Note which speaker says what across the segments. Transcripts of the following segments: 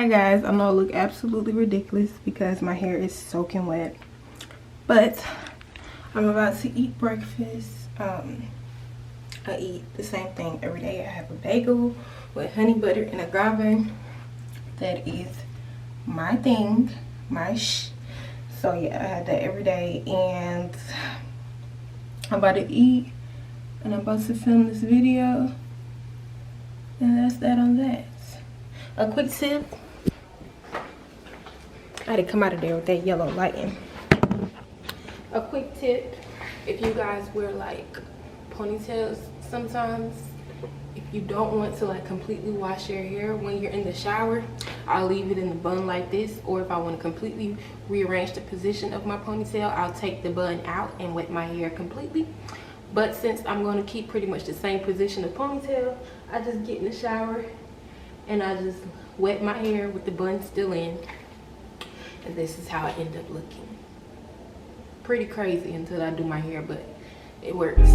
Speaker 1: Hi guys, I know I look absolutely ridiculous because my hair is soaking wet, but I'm about to eat breakfast. I eat the same thing every day. I have a bagel with honey butter and agave. That is my thing, so yeah, I have that every day, and I'm about to eat and I'm about to film this video, and that's that on that. A quick tip, I had to come out of there with that yellow lighting. A quick tip, if you guys wear like ponytails sometimes, if you don't want to like completely wash your hair when you're in the shower, I'll leave it in the bun like this, or if I want to completely rearrange the position of my ponytail, I'll take the bun out and wet my hair completely. But since I'm going to keep pretty much the same position of ponytail, I just get in the shower and I just wet my hair with the bun still in, and this is how I end up looking. Pretty crazy until I do my hair, but it works.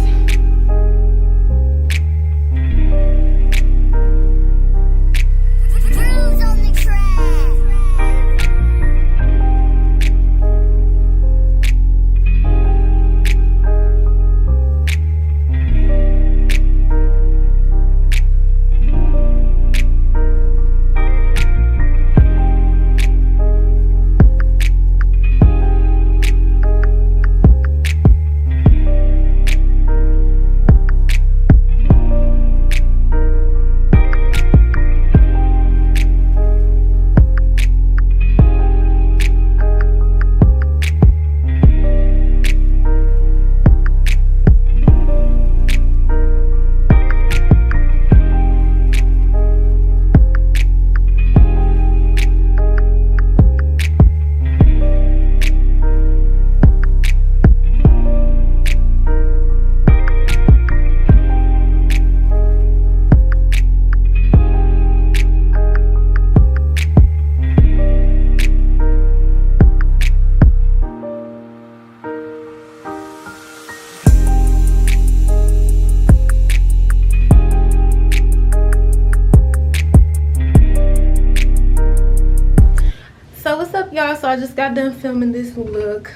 Speaker 1: So what's up, y'all? So I just got done filming this look.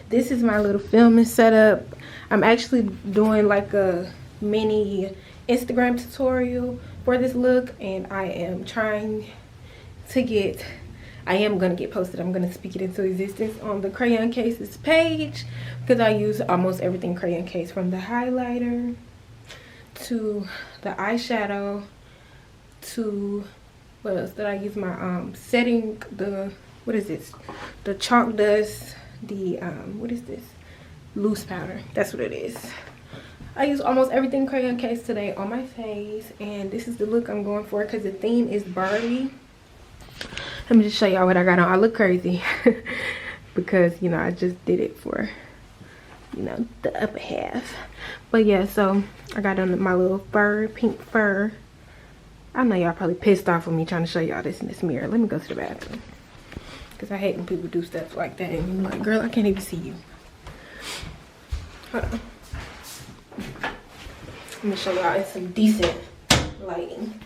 Speaker 1: This is my little filming setup. I'm actually doing like a mini Instagram tutorial for this look, and I am trying to get, I am gonna get posted. I'm gonna speak it into existence on the Crayon Cases page, because I use almost everything Crayon Case, from the highlighter to the eyeshadow to what else did I use? My setting, the, what is this? The chalk dust, the what is this? Loose powder. That's what it is. I use almost everything Crayon Case today on my face, and this is the look I'm going for because the theme is Barbie. Let me just show y'all what I got on. I look crazy because, you know, I just did it for, you know, the upper half. But yeah, so I got on my little fur, pink fur. I know y'all probably pissed off with me trying to show y'all this in this mirror. Let me go to the bathroom, because I hate when people do stuff like that and you're like, girl, I can't even see you. Hold on. Let me show y'all in some decent lighting.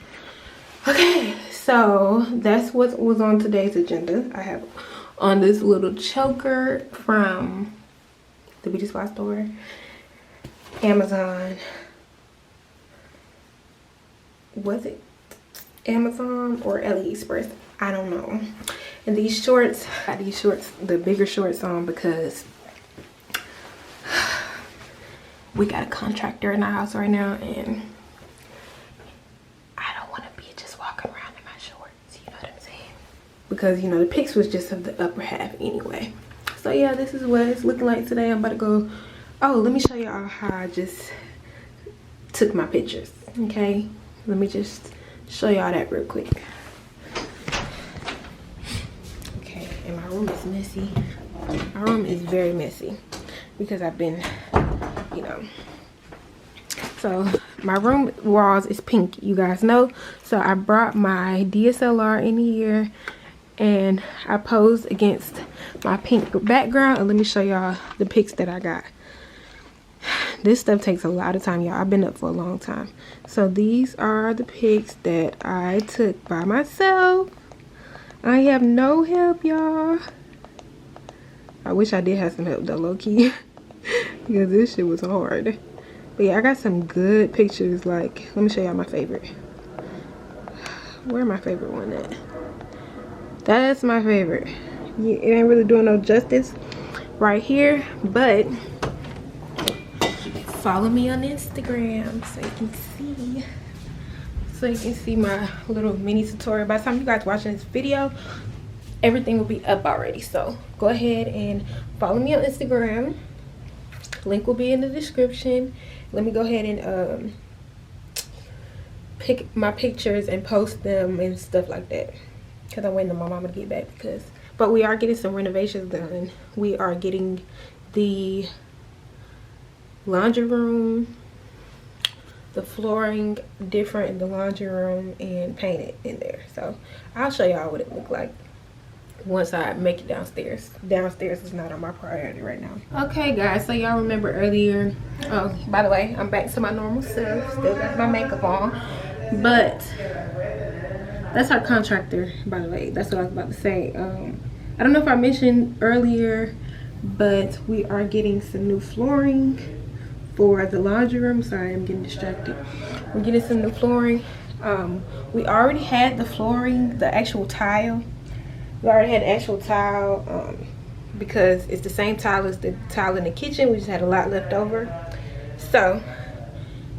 Speaker 1: Okay, so that's what was on today's agenda. I have on this little choker from the beauty supply store, Amazon. Was it Amazon or AliExpress? I don't know. And these shorts, I got these shorts, the bigger shorts on, because we got a contractor in our house right now, and I don't want to be just walking around in my shorts, you know what I'm saying? Because, you know, the pics was just of the upper half anyway. So yeah, this is what it's looking like today. I'm about to go, oh, let me show y'all how I just took my pictures, okay? Let me just show y'all that real quick. Okay, and my room is messy. My room is very messy because I've been, you know. So my room walls is pink, you guys know. So I brought my DSLR in here and I posed against my pink background, and let me show y'all the pics that I got. This stuff takes a lot of time, y'all. I've been up for a long time. So these are the pics that I took by myself. I have no help, y'all. I wish I did have some help though, low-key. Because this shit was hard. But yeah, I got some good pictures. Like, let me show y'all my favorite. Where my favorite one at? That's my favorite. Yeah, it ain't really doing no justice right here, but follow me on Instagram so you can see my little mini tutorial. By the time you guys watching this video, everything will be up already. So go ahead and follow me on Instagram. Link will be in the description. Let me go ahead and pick my pictures and post them and stuff like that, because I'm waiting on my mama to get back. But we are getting some renovations done. We are getting the laundry room, the flooring different in the laundry room, and painted in there. So I'll show y'all what it look like once I make it downstairs. Downstairs is not on my priority right now. Okay guys, so y'all remember earlier, oh by the way, I'm back to my normal self. Still got my makeup on, but that's our contractor, by the way. That's what I was about to say. I don't know if I mentioned earlier, but we are getting some new flooring for the laundry room. Sorry, I'm getting distracted. We're getting some new flooring. We already had the flooring, the actual tile. We already had the actual tile because it's the same tile as the tile in the kitchen. We just had a lot left over. So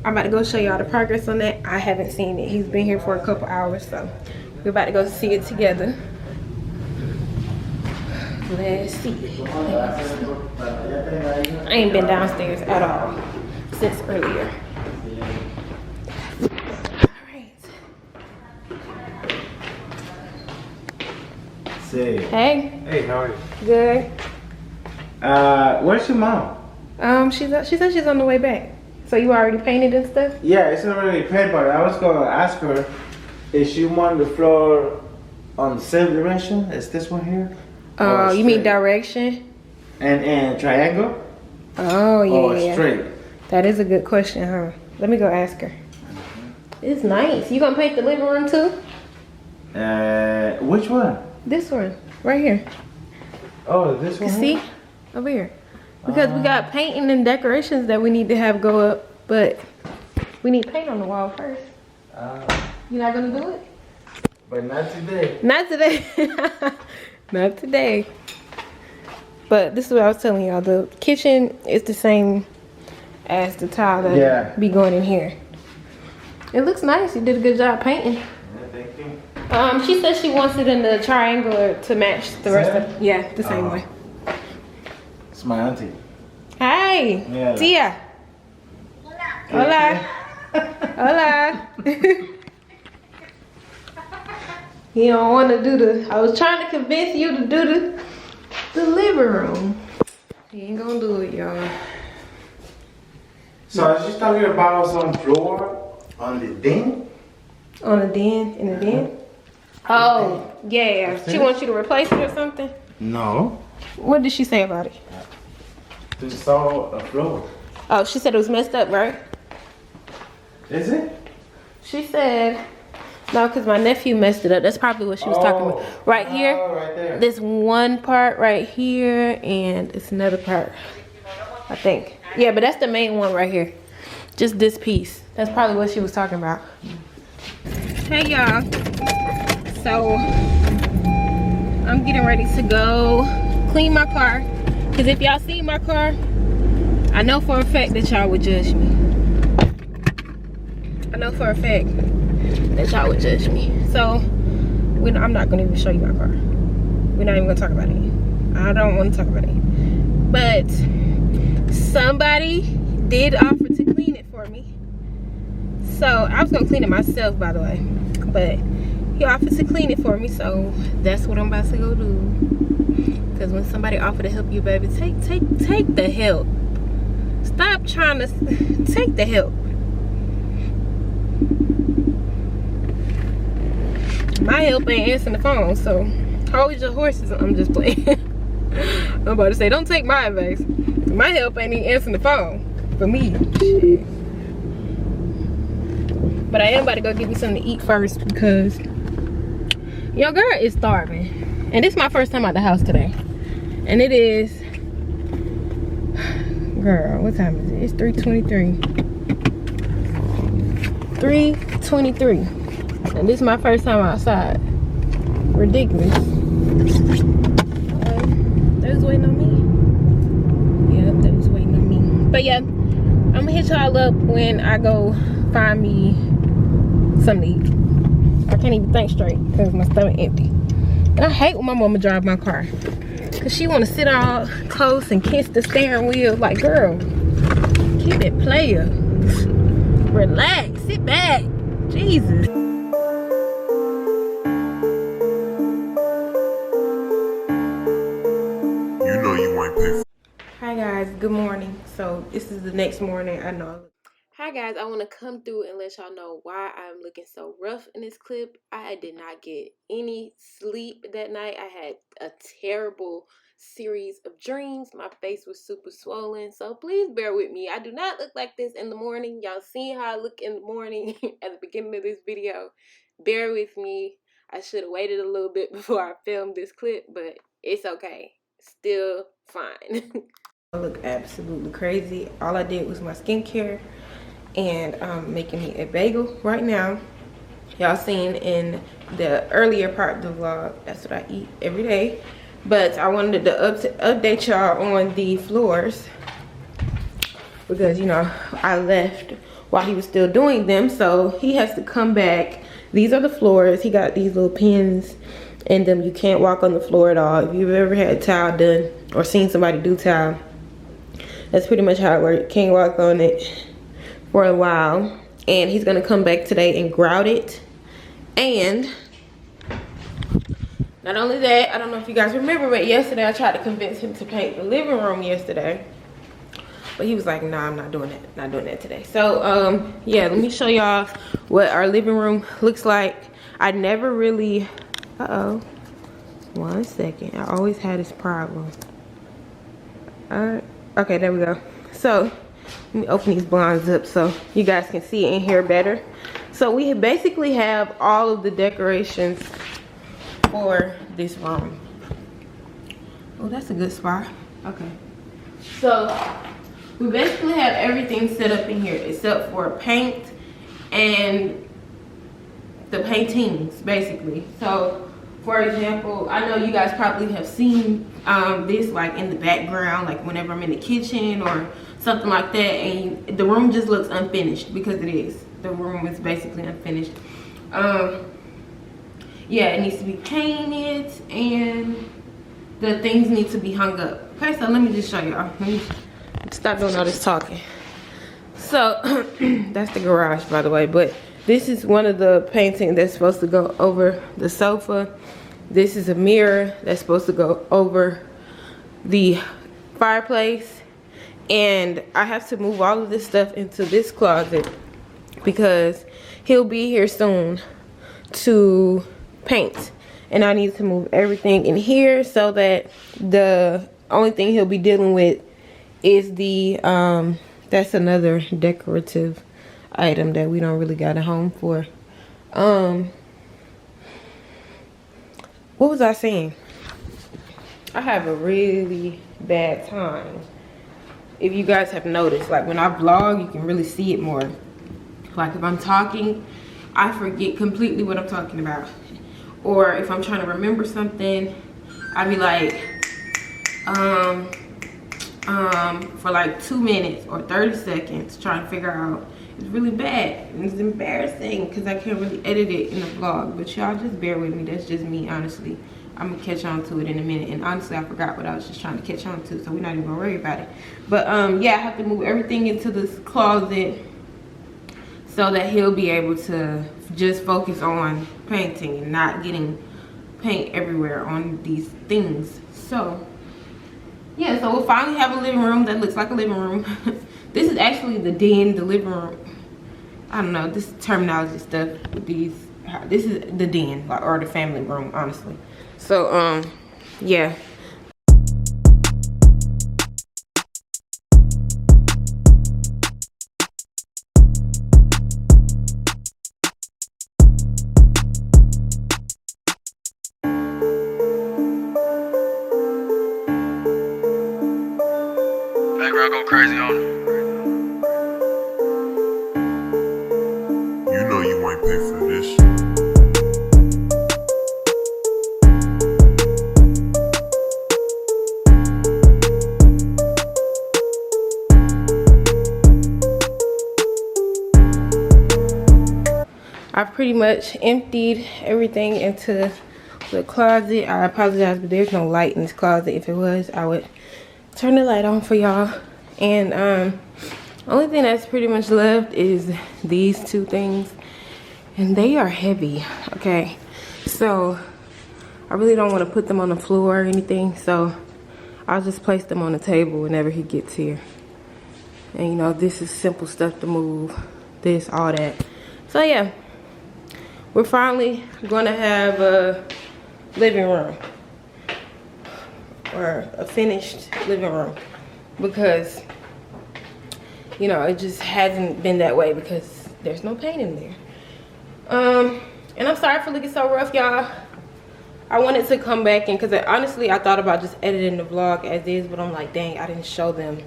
Speaker 1: I'm about to go show y'all the progress on that. I haven't seen it. He's been here for a couple hours, so we're about to go see it together. Let's see. I ain't been downstairs at all since earlier. Hey.
Speaker 2: Hey, how are you?
Speaker 1: Good.
Speaker 2: Where's your mom?
Speaker 1: She said she's on the way back. So you already painted and stuff?
Speaker 2: Yeah, it's already painted, but I was gonna ask her if she wanted the floor on the same dimension as this one here.
Speaker 1: Oh, you mean direction?
Speaker 2: And triangle?
Speaker 1: Oh yeah.
Speaker 2: Or straight?
Speaker 1: That is a good question, huh? Let me go ask her. It's nice. You gonna paint the living room too?
Speaker 2: Which one?
Speaker 1: This one, right here.
Speaker 2: Oh, this one?
Speaker 1: See? Over here. Because we got painting and decorations that we need to have go up, but we need paint on the wall first. You're not gonna do it?
Speaker 2: But not today.
Speaker 1: Not today. Not today. But this is what I was telling y'all. The kitchen is the same as the tile that be going in here. It looks nice. You did a good job painting.
Speaker 2: Yeah, thank you.
Speaker 1: She said she wants it in the triangular to match the rest of the same way.
Speaker 2: It's my auntie.
Speaker 1: Hi,
Speaker 2: yeah.
Speaker 1: Tia. Hola. Hola. You don't want to do I was trying to convince you to do the living room. You ain't gonna do it, y'all.
Speaker 2: So she's talking about some floor on the den?
Speaker 1: On the den? In the den? Oh, yeah. She wants you to replace it or something?
Speaker 2: No.
Speaker 1: What did she say about it?
Speaker 2: To install a floor.
Speaker 1: Oh, she said it was messed up, right?
Speaker 2: Is it?
Speaker 1: She said, no, because my nephew messed it up. That's probably what she was talking about. Right here.
Speaker 2: Right there.
Speaker 1: This one part right here, and it's another part, I think. Yeah, but that's the main one right here. Just this piece. That's probably what she was talking about. Hey, y'all. So, I'm getting ready to go clean my car. Because if y'all see my car, I know for a fact that y'all would judge me. I know for a fact that y'all would judge me. So, I'm not going to even show you my car. We're not even going to talk about it. I don't want to talk about it. But somebody did offer to clean it for me. So, I was going to clean it myself, by the way. But he offered to clean it for me, so that's what I'm about to go do. Because when somebody offered to help you, baby, take the help. Stop trying to take the help. My help ain't answering the phone, so hold your horses. I'm just playing. I'm about to say, don't take my advice. My help ain't even answering the phone. for me. Shit. But I am about to go get me something to eat first because your girl is starving. And this is my first time out the house today. And it is, girl, what time is it? It's 3:23. 3:23. And this is my first time outside. Ridiculous. They's waiting on me. Yep, they's waiting on me. But yeah, I'm gonna hit y'all up when I go find me something to eat. I can't even think straight because my stomach empty. And I hate when my mama drive my car. Cause she wanna sit all close and kiss the steering wheel. Like, girl, keep it player. Relax, sit back. Jesus. Hi guys, good morning. So this is the next morning. I know. Hi guys, I want to come through and let y'all know why I'm looking so rough in this clip. I did not get any sleep that night. I had a terrible series of dreams. My face was super swollen, so please bear with me. I do not look like this in the morning. Y'all seen how I look in the morning at the beginning of this video. Bear with me. I should have waited a little bit before I filmed this clip, but it's okay. Still fine. I look absolutely crazy. All I did was my skincare, and I'm making me a bagel right now. Y'all seen in the earlier part of the vlog, that's what I eat every day. But I wanted to update y'all on the floors because, you know, I left while he was still doing them, so he has to come back. These are the floors. He got these little pins in them. You can't walk on the floor at all. If you've ever had tile done or seen somebody do tile, that's pretty much how it works. Can't walk on it for a while. And he's gonna come back today and grout it. And not only that, I don't know if you guys remember, but yesterday I tried to convince him to paint the living room yesterday. But he was like, nah, I'm not doing that. Not doing that today. So yeah, let me show y'all what our living room looks like. I never really, one second. I always had this problem. Okay, there we go. So let me open these blinds up so you guys can see in here better. So we basically have all of the decorations for this room. Oh, that's a good spot. Okay. So we basically have everything set up in here except for paint and the paintings, basically. So for example, I know you guys probably have seen this like in the background, like whenever I'm in the kitchen or something like that, and the room just looks unfinished because it is. The room is basically unfinished. Yeah, it needs to be painted and the things need to be hung up. Okay, so let me just show y'all. Let me stop doing all this talking. So that's the garage, by the way, but this is one of the paintings that's supposed to go over the sofa. This is a mirror that's supposed to go over the fireplace. And I have to move all of this stuff into this closet because he'll be here soon to paint. And I need to move everything in here so that the only thing he'll be dealing with is the, that's another decorative item that we don't really got a home for. What was I saying? I have a really bad time. If you guys have noticed, like when I vlog, you can really see it more. Like if I'm talking, I forget completely what I'm talking about. Or if I'm trying to remember something, I'd be like, for like 2 minutes or 30 seconds trying to figure out. It's really bad and it's embarrassing because I can't really edit it in the vlog, but y'all just bear with me. That's just me, honestly. I'm gonna catch on to it in a minute, and honestly I forgot what I was just trying to catch on to, so we're not even gonna worry about it. But yeah, I have to move everything into this closet so that he'll be able to just focus on painting and not getting paint everywhere on these things. So yeah, so we'll finally have a living room that looks like a living room. This is actually the den, the living room. I don't know, this terminology stuff with these. This is the den, or the family room, honestly. So, yeah.
Speaker 3: Background go crazy on it.
Speaker 4: You know you ain't pay for this.
Speaker 1: I've pretty much emptied everything into the closet. I apologize, but there's no light in this closet. If it was, I would turn the light on for y'all. And only thing that's pretty much left is these two things, and they are heavy. Okay, so I really don't want to put them on the floor or anything, so I'll just place them on the table whenever he gets here. And you know, this is simple stuff to move, this, all that. So yeah, we're finally gonna have a living room, or a finished living room, because you know, it just hasn't been that way because there's no paint in there. And I'm sorry for looking so rough, y'all. I wanted to come back in because honestly I thought about just editing the vlog as is, but I'm like, dang, I didn't show them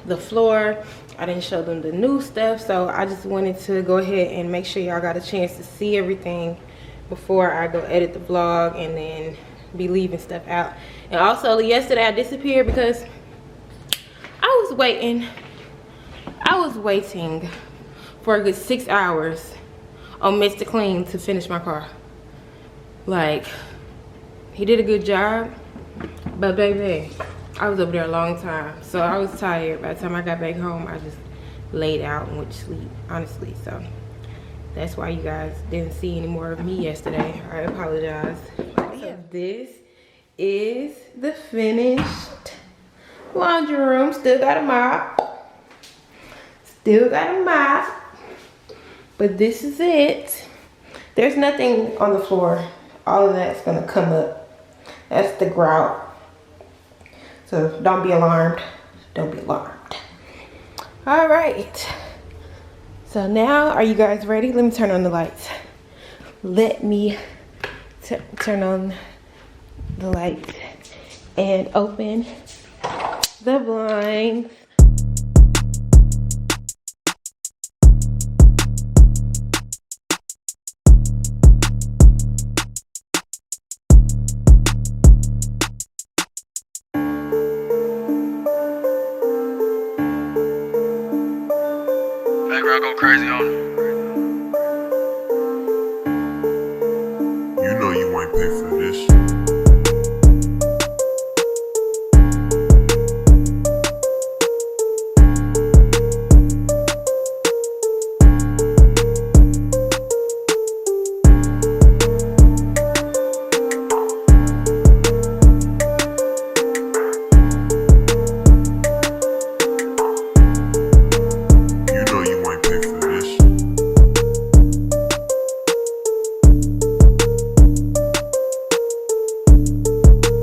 Speaker 1: the floor, I didn't show them the new stuff, so I just wanted to go ahead and make sure y'all got a chance to see everything before I go edit the vlog and then be leaving stuff out. And also yesterday I disappeared because I was waiting for a good 6 hours on Mr. Clean to finish my car. Like, he did a good job, but baby, I was over there a long time, so I was tired. By the time I got back home, I just laid out and went to sleep, honestly. So that's why you guys didn't see any more of me yesterday. I apologize. So this is the finished laundry room. Still got a mop. Still got a mop. But this is it. There's nothing on the floor. All of that's gonna come up. That's the grout. So don't be alarmed. Don't be alarmed. All right. So now, are you guys ready? Let me turn on the lights. Let me turn on the lights and open the blinds.
Speaker 3: Background go crazy on it.
Speaker 4: You know you ain't pay for this.